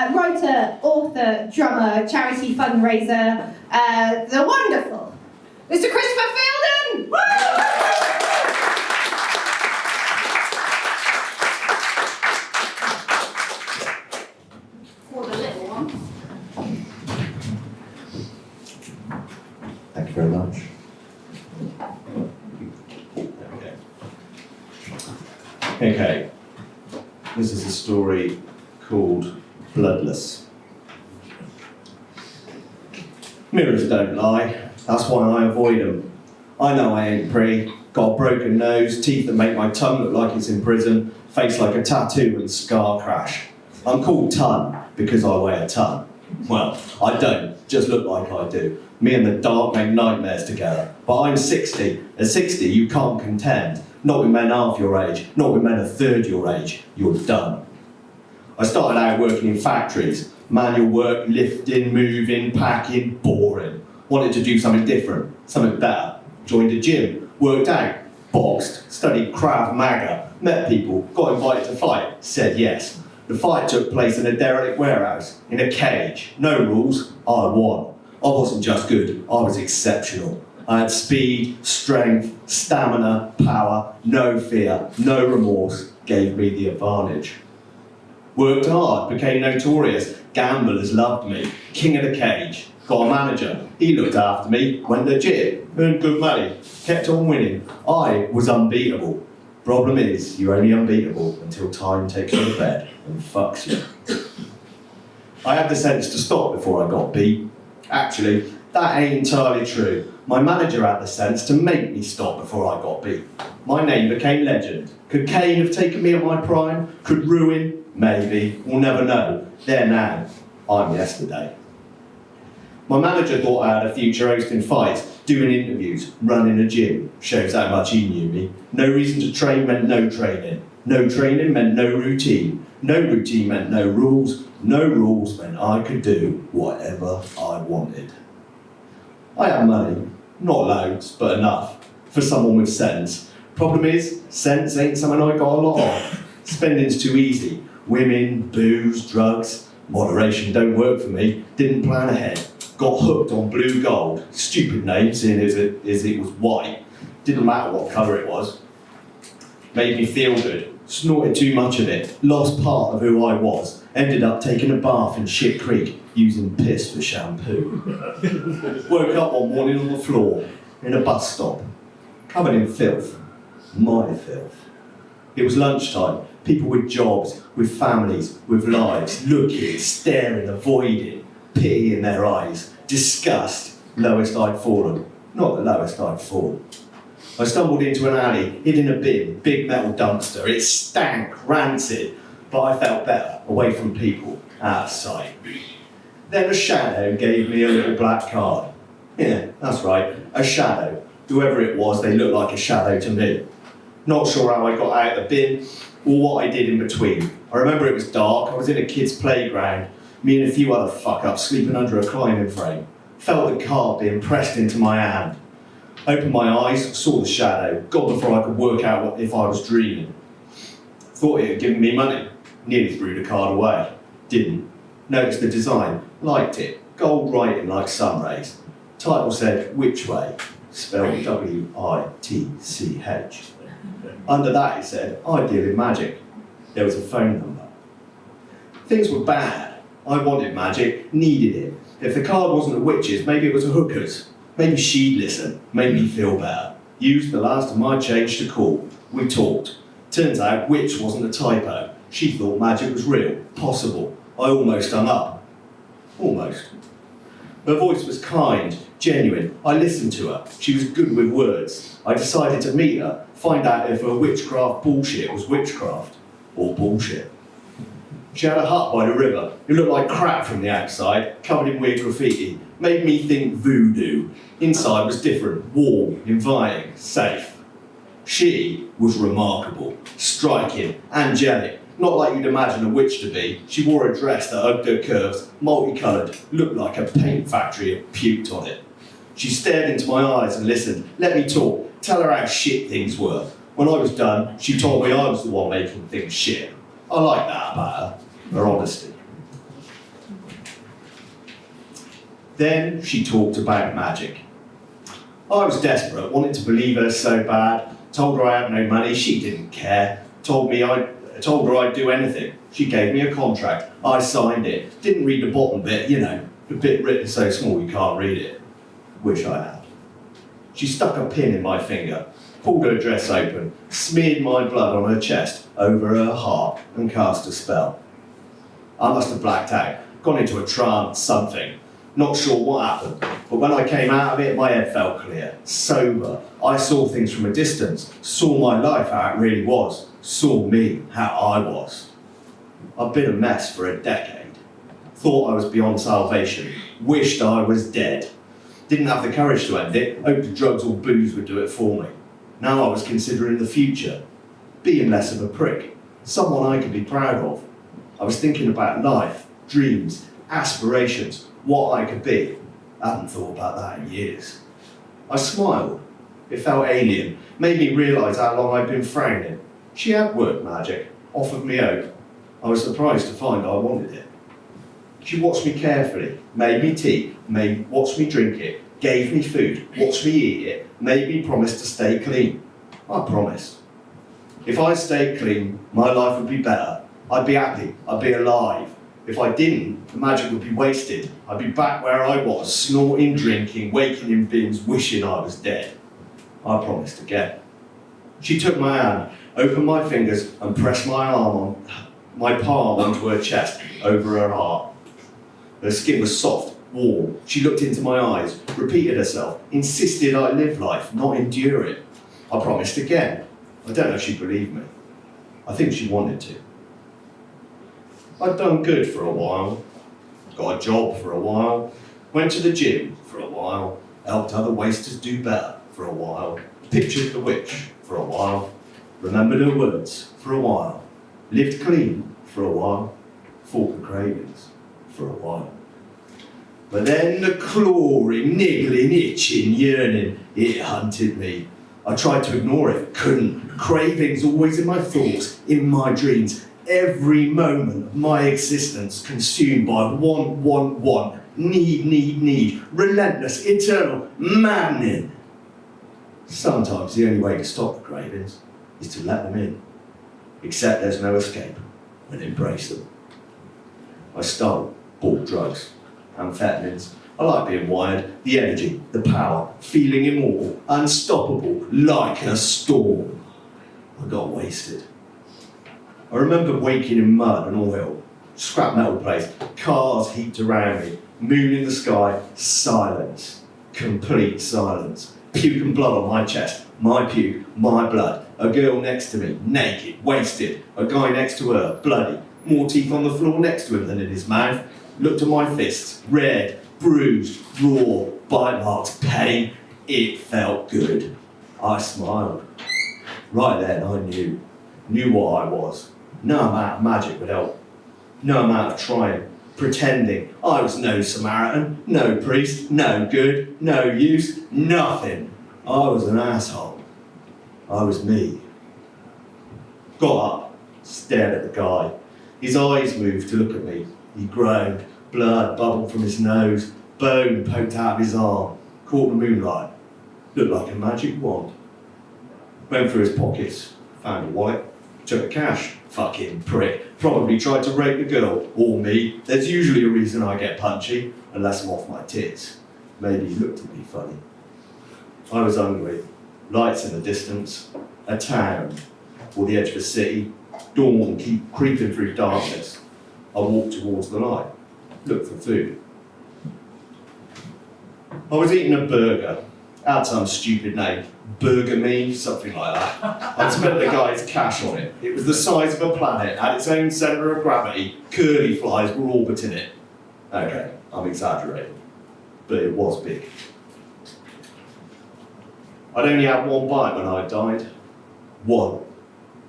Writer, author, drummer, charity fundraiser, the wonderful Mr. Christopher Fielden! Woo! For the little one. Thank you very much. Okay. This is a story called Bloodless. Mirrors don't lie, that's why I avoid them. I know I ain't pretty, got a broken nose, teeth that make my tongue look like it's in prison, face like a tattoo and scar crash. I'm called Ton because I weigh a ton. Well, I don't, just look like I do. Me and the dark make nightmares together. But I'm 60. At 60 you can't contend. Not with men half your age, not with men a third your age. You're done. I started out working in factories. Manual work, lifting, moving, packing, boring. Wanted to do something different, something better. Joined a gym, worked out, boxed, studied Krav Maga, met people, got invited to fight, said yes. The fight took place in a derelict warehouse, in a cage. No rules, I won. I wasn't just good, I was exceptional. I had speed, strength, stamina, power, no fear, no remorse, gave me the advantage. Worked hard, became notorious, gamblers loved me, king of the cage, got a manager, he looked after me, went legit, earned good money, kept on winning. I was unbeatable. Problem is, you're only unbeatable until time takes you to bed and fucks you. I had the sense to stop before I got beat. Actually, that ain't entirely true. My manager had the sense to make me stop before I got beat. My name became legend. Could Kane have taken me at my prime? Could Ruin? Maybe. We'll never know. There now. I'm yesterday. My manager thought I had a future hosting fights, doing interviews, running a gym. Shows how much he knew me. No reason to train meant no training. No training meant no routine. No routine meant no rules. No rules meant I could do whatever I wanted. I had money. Not loads, but enough. For someone with sense. Problem is, sense ain't something I got a lot of. Spending's too easy. Women, booze, drugs. Moderation don't work for me. Didn't plan ahead. Got hooked on blue gold. Stupid name, seeing as it was white. Didn't matter what colour it was. Made me feel good. Snorted too much of it. Lost part of who I was. Ended up taking a bath in Shit Creek, using piss for shampoo. Woke up one morning on the floor, in a bus stop, covered in filth. My filth. It was lunchtime. People with jobs, with families, with lives, looking, staring, avoiding, pity in their eyes, disgust, lowest I'd fallen. Not the lowest I'd fallen. I stumbled into an alley, hid in a bin, big metal dumpster. It stank, rancid, but I felt better, away from people, out of sight. Then a shadow gave me a little black card. Yeah, that's right, a shadow. Whoever it was, they looked like a shadow to me. Not sure how I got out of the bin, or what I did in between. I remember it was dark, I was in a kid's playground, me and a few other fuck-ups sleeping under a climbing frame. Felt the card being pressed into my hand. Opened my eyes, saw the shadow, gone before I could work out if I was dreaming. Thought it had given me money. Nearly threw the card away. Didn't. Noticed the design. Liked it. Gold writing like sun rays. Title said, Which Way? Spelled W-I-T-C-H. Under that it said, I deal in magic. There was a phone number. Things were bad. I wanted magic, needed it. If the card wasn't a witch's, maybe it was a hooker's. Maybe she'd listen, made me feel better. Used the last of my change to call. We talked. Turns out witch wasn't a typo. She thought magic was real, possible. I almost hung up. Almost. Her voice was kind, genuine. I listened to her. She was good with words. I decided to meet her, find out if her witchcraft bullshit was witchcraft or bullshit. She had a hut by the river. It looked like crap from the outside, covered in weird graffiti. Made me think voodoo. Inside was different, warm, inviting, safe. She was remarkable, striking, angelic. Not like you'd imagine a witch to be. She wore a dress that hugged her curves, multicoloured, looked like a paint factory had puked on it. She stared into my eyes and listened, let me talk, tell her how shit things were. When I was done, she told me I was the one making things shit. I like that about her honesty. Then she talked about magic. I was desperate, wanted to believe her so bad, told her I had no money, she didn't care, told her I'd do anything. She gave me a contract, I signed it, didn't read the bottom bit, the bit written so small you can't read it. Wish I had. She stuck a pin in my finger, pulled her dress open, smeared my blood on her chest, over her heart, and cast a spell. I must have blacked out, gone into a trance, something. Not sure what happened, but when I came out of it, my head felt clear, sober. I saw things from a distance, saw my life how it really was, saw me how I was. I've been a mess for a decade. Thought I was beyond salvation, wished I was dead. Didn't have the courage to end it, hoped the drugs or booze would do it for me. Now I was considering the future, being less of a prick, someone I could be proud of. I was thinking about life, dreams, aspirations, what I could be. I hadn't thought about that in years. I smiled. It felt alien, made me realise how long I'd been frowning. She had worked magic, offered me hope. I was surprised to find I wanted it. She watched me carefully, made me tea, watched me drink it, gave me food, watched me eat it, made me promise to stay clean. I promised. If I stayed clean, my life would be better. I'd be happy, I'd be alive. If I didn't, the magic would be wasted. I'd be back where I was, snorting, drinking, waking in bins, wishing I was dead. I promised again. She took my hand, opened my fingers, and pressed my palm onto her chest, over her heart. Her skin was soft, warm. She looked into my eyes, repeated herself, insisted I live life, not endure it. I promised again. I don't know if she believed me. I think she wanted to. I'd done good for a while, got a job for a while, went to the gym for a while, helped other wasters do better for a while, pictured the witch for a while, remembered her words for a while, lived clean for a while, fought the cravings for a while. But then the clawing, niggling, itching, yearning, it hunted me. I tried to ignore it, couldn't. Cravings always in my thoughts, in my dreams. Every moment of my existence consumed by want, need, relentless, eternal, maddening. Sometimes the only way to stop the cravings is to let them in. Except there's no escape and embrace them. I stole, bought drugs, amphetamines. I like being wired, the energy, the power, feeling immortal, unstoppable, like a storm. I got wasted. I remember waking in mud and oil, scrap metal place, cars heaped around me, moon in the sky, silence, complete silence. Puke and blood on my chest, my puke, my blood. A girl next to me, naked, wasted. A guy next to her, bloody. More teeth on the floor next to him than in his mouth. Looked at my fists, red, bruised, raw, bite marks, pain. It felt good. I smiled. Right then I knew what I was. No amount of magic would help. No amount of trying, pretending. I was no Samaritan, no priest, no good, no use, nothing. I was an asshole. I was me. Got up, stared at the guy. His eyes moved to look at me. He groaned, blood bubbled from his nose, bone poked out of his arm, caught the moonlight. Looked like a magic wand. Went through his pockets, found a wallet, took the cash. Fucking prick. Probably tried to rape the girl, or me. There's usually a reason I get punchy, unless I'm off my tits. Maybe he looked at me funny. I was hungry. Lights in the distance. A town, or the edge of a city. Dawn keep creeping through darkness. I walked towards the light. Looked for food. I was eating a burger. Had some stupid name. Burger Me, something like that. I'd spent the guy's cash on it. It was the size of a planet, had its own centre of gravity, curly flies were orbiting it. Okay, I'm exaggerating, but it was big. I'd only had one bite when I died. One.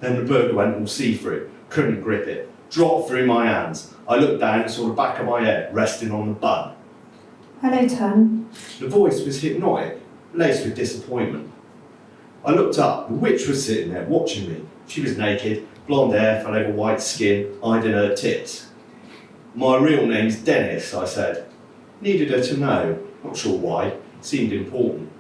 Then the burger went all see-through, couldn't grip it, dropped through my hands. I looked down and saw the back of my head resting on the bun. Hello, Tan. The voice was hypnotic, laced with disappointment. I looked up, the witch was sitting there watching me. She was naked, blonde hair fell over white skin, hiding her tits. My real name's Dennis, I said. Needed her to know. Not sure why. Seemed important.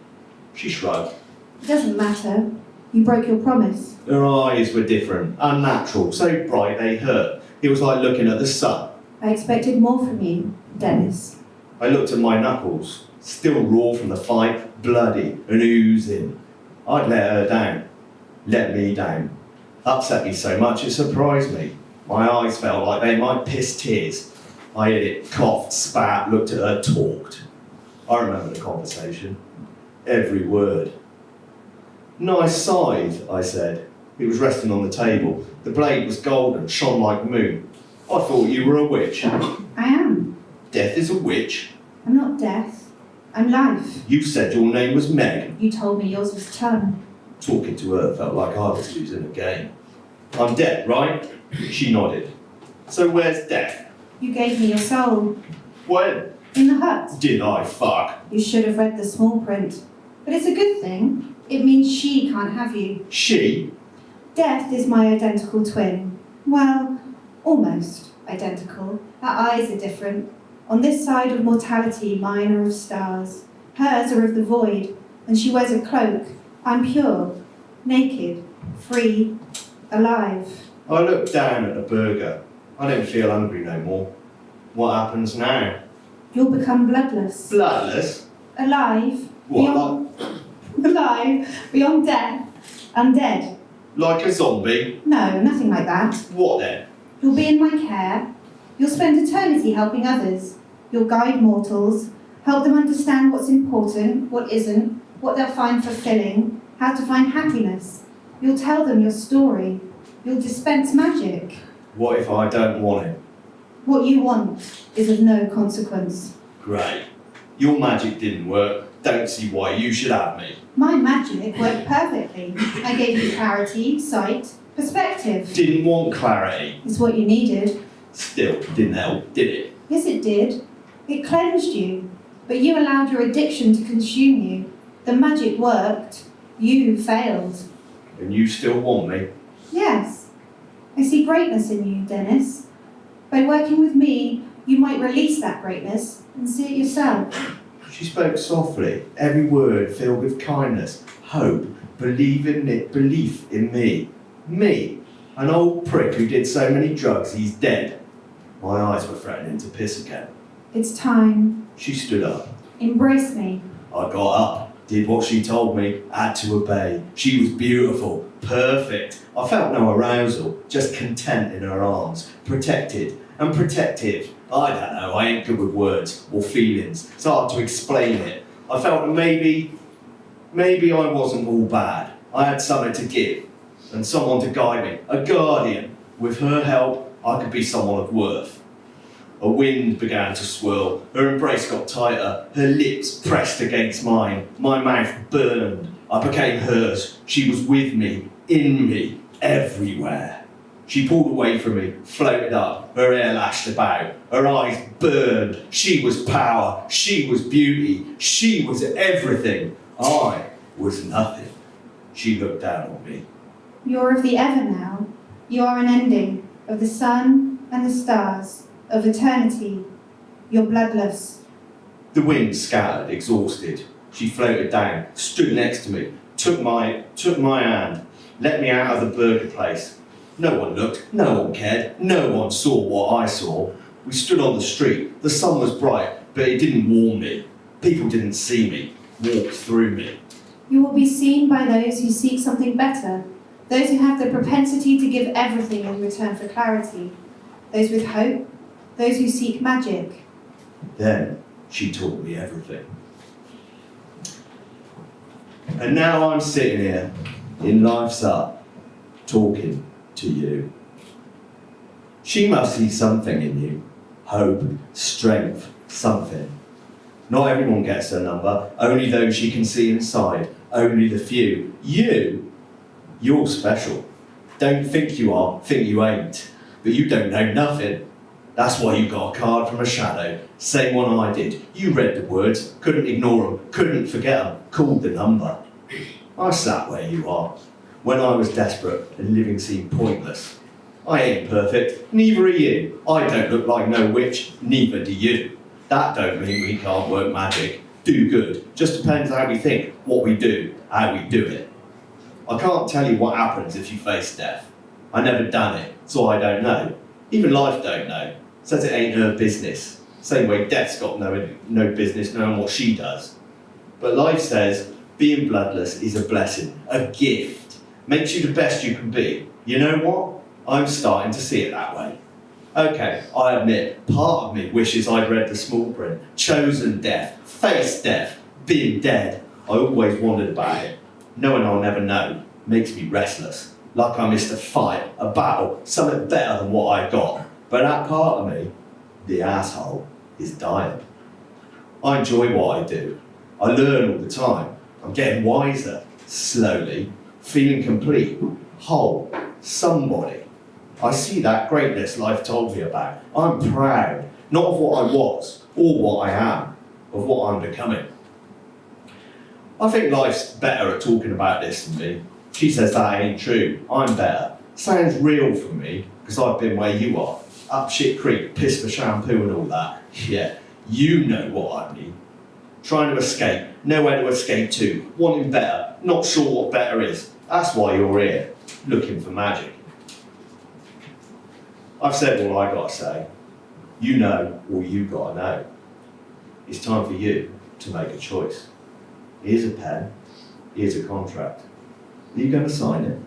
She shrugged. It doesn't matter. You broke your promise. Her eyes were different, unnatural, so bright they hurt. It was like looking at the sun. I expected more from you, Dennis. I looked at my knuckles, still raw from the fight, bloody and oozing. I'd let her down. Let me down. Upset me so much it surprised me. My eyes felt like they might piss tears. I hit it, coughed, spat, looked at her, talked. I remember the conversation. Every word. Nice scythe, I said. It was resting on the table. The blade was golden, shone like the moon. I thought you were a witch. I am. Death is a witch? I'm not death. I'm life. You said your name was Meg. You told me yours was Ton. Talking to her felt like I was losing a game. I'm dead, right? She nodded. So where's death? You gave me your soul. When? In the hut. Did I fuck? You should have read the small print. But it's a good thing. It means she can't have you. She? Death is my identical twin. Well, almost identical. Our eyes are different. On this side of mortality, mine are of stars. Hers are of the void, and she wears a cloak. I'm pure, naked, free, alive. I looked down at the burger. I don't feel hungry no more. What happens now? You'll become bloodless. Bloodless? Alive. What, Alive, beyond death. Undead. like a zombie? No, nothing like that. What then? You'll be in my care. You'll spend eternity helping others. You'll guide mortals, help them understand what's important, what isn't, what they'll find fulfilling, how to find happiness. You'll tell them your story. You'll dispense magic. What if I don't want it? What you want is of no consequence. Great. Your magic didn't work. Don't see why you should have me. My magic worked perfectly. I gave you clarity, sight, perspective. Didn't want clarity. It's what you needed. Still didn't help, did it? Yes, it did. It cleansed you, but you allowed your addiction to consume you. The magic worked. You failed. And you still want me? Yes. I see greatness in you, Dennis. By working with me, you might release that greatness and see it yourself. She spoke softly, every word filled with kindness, hope, belief in me. Me, an old prick who did so many drugs he's dead. My eyes were threatening to piss again. It's time. She stood up. Embrace me. I got up, did what she told me, had to obey. She was beautiful, perfect. I felt no arousal, just content in her arms, protected and protective. I don't know, I ain't good with words or feelings. It's hard to explain it. I felt that maybe I wasn't all bad. I had something to give and someone to guide me, a guardian. With her help, I could be someone of worth. A wind began to swirl, her embrace got tighter, her lips pressed against mine, my mouth burned. I became hers, she was with me, in me, everywhere. She pulled away from me, floated up, her hair lashed about, her eyes burned. She was power, she was beauty, she was everything. I was nothing. She looked down on me. You're of the ever now. You are an ending of the sun and the stars, of eternity. You're bloodless. The wind scattered, exhausted. She floated down, stood next to me, took my hand, let me out of the burger place. No one looked, no one cared, no one saw what I saw. We stood on the street, the sun was bright, but it didn't warm me. People didn't see me, walk through me. You will be seen by those who seek something better, those who have the propensity to give everything in return for clarity, those with hope, those who seek magic. Then she taught me everything. And now I'm sitting here, in Life's Up, talking to you. She must see something in you. Hope, strength, something. Not everyone gets her number, only those she can see inside, only the few. You're special. Don't think you are, think you ain't. But you don't know nothing. That's why you got a card from a shadow, same one I did. You read the words, couldn't ignore them, couldn't forget them, called the number. I sat where you are. When I was desperate and living seemed pointless. I ain't perfect, neither are you. I don't look like no witch, neither do you. That don't mean we can't work magic, do good. Just depends how we think, what we do, how we do it. I can't tell you what happens if you face death. I never done it, so I don't know. Even life don't know. Says it ain't her business. Same way death's got no business knowing what she does. But life says being bloodless is a blessing, a gift. Makes you the best you can be. You know what? I'm starting to see it that way. Okay, I admit, part of me wishes I'd read the small print. Chosen death, faced death, being dead. I always wondered about it. Knowing I'll never know makes me restless. Like I missed a fight, a battle, something better than what I got. But that part of me, the asshole, is dying. I enjoy what I do. I learn all the time. I'm getting wiser, slowly, feeling complete, whole, somebody. I see that greatness life told me about. I'm proud, not of what I was or what I am, of what I'm becoming. I think life's better at talking about this than me. She says that ain't true. I'm better. Sounds real for me, because I've been where you are. Up shit creek, piss for shampoo and all that. Yeah, you know what I mean. Trying to escape, nowhere to escape to, wanting better, not sure what better is. That's why you're here, looking for magic. I've said all I gotta say. You know all you gotta know. It's time for you to make a choice. Here's a pen, here's a contract. Are you gonna sign it?